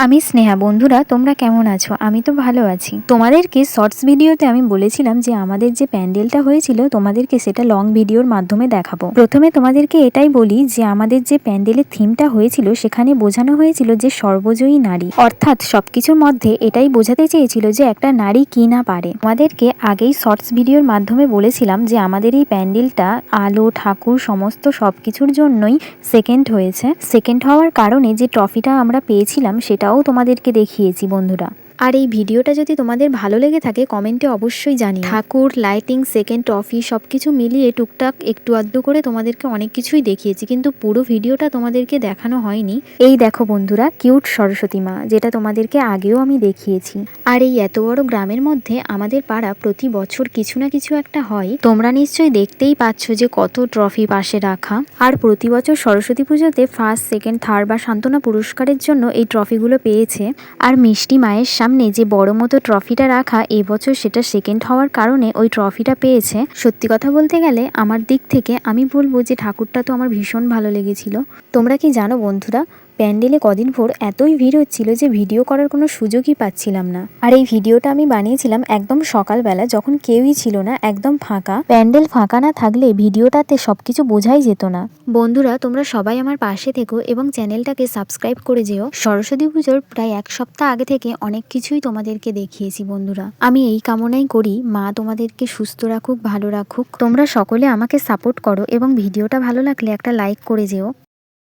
আমি স্নেহা। বন্ধুরা, তোমরা কেমন আছো? আমি তো ভালো আছি। তোমাদেরকে শর্টস ভিডিওতে আমি বলেছিলাম যে আমাদের যে প্যান্ডেলটা হয়েছিল তোমাদেরকে সেটা লং ভিডিওর মাধ্যমে দেখাবো। প্রথমে তোমাদেরকে এটাই বলি যে আমাদের যে প্যান্ডেলের থিমটা হয়েছিল সেখানে বোঝানো হয়েছিল যে সর্বজয়ী নারী, অর্থাৎ সবকিছুর মধ্যে এটাই বোঝাতে চেয়েছিল যে একটা নারী কি না পারে। আমাদেরকে আগেই শর্টস ভিডিওর মাধ্যমে বলেছিলাম যে আমাদের এই প্যান্ডেলটা আলো, ঠাকুর সমস্ত সবকিছুর জন্যই সেকেন্ড হয়েছে। সেকেন্ড হওয়ার কারণে যে ট্রফিটা আমরা পেয়েছিলাম সেটাও তোমাদেরকে দেখিয়েছি বন্ধুরা। আর এই ভিডিওটা যদি তোমাদের ভালো লেগে থাকে কমেন্টে অবশ্যই জানিও। ঠাকুর, লাইটিং, সেকেন্ড ট্রফি সবকিছু মিলিয়ে টুকটাক একটু আধটু করে তোমাদেরকে অনেক কিছুই দেখিয়েছি, কিন্তু পুরো ভিডিওটা তোমাদেরকে দেখানো হয়নি। এই দেখো বন্ধুরা, কিউট সরস্বতী মা, যেটা তোমাদেরকে আগেও আমি দেখিয়েছি। আর এই এত বড় গ্রামের মধ্যে আমাদের পাড়া প্রতি বছর কিছু না কিছু একটা হয়। তোমরা নিশ্চয়ই দেখতেই পাচ্ছ যে কত ট্রফি পাশে রাখা। আর প্রতি বছর সরস্বতী পুজোতে ফার্স্ট, সেকেন্ড, থার্ড বা সান্ত্বনা পুরস্কারের জন্য এই ট্রফিগুলো পেয়েছে। আর মিষ্টি মায়ের সামনে যে বড় মতো ট্রফিটা রাখা, এবছর সেটা সেকেন্ড হওয়ার কারণে ওই ট্রফিটা পেয়েছে। সত্যি কথা বলতে গেলে আমার দিক থেকে আমি বলবো যে ঠাকুরটা তো আমার ভীষণ ভালো লেগেছিল। তোমরা কি জানো বন্ধুরা, প্যান্ডেলে কদিন ভোর এতই ভিড় হচ্ছিল যে ভিডিও করার কোনো সুযোগই পাচ্ছিলাম না। আর এই ভিডিওটা আমি বানিয়েছিলাম একদম সকালবেলা, যখন কেউই ছিল না, একদম ফাঁকা। প্যান্ডেল ফাঁকা না থাকলে ভিডিওটাতে সবকিছু বোঝাই যেত না। বন্ধুরা, তোমরা সবাই আমার পাশে থেকো এবং চ্যানেলটাকে সাবস্ক্রাইব করে যেও। সরস্বতী পুজোর প্রায় এক সপ্তাহ আগে থেকে অনেক কিছুই তোমাদেরকে দেখিয়েছি বন্ধুরা। আমি এই কামনাই করি মা তোমাদেরকে সুস্থ রাখুক, ভালো রাখুক। তোমরা সকলে আমাকে সাপোর্ট করো এবং ভিডিওটা ভালো লাগলে একটা লাইক করে যেও।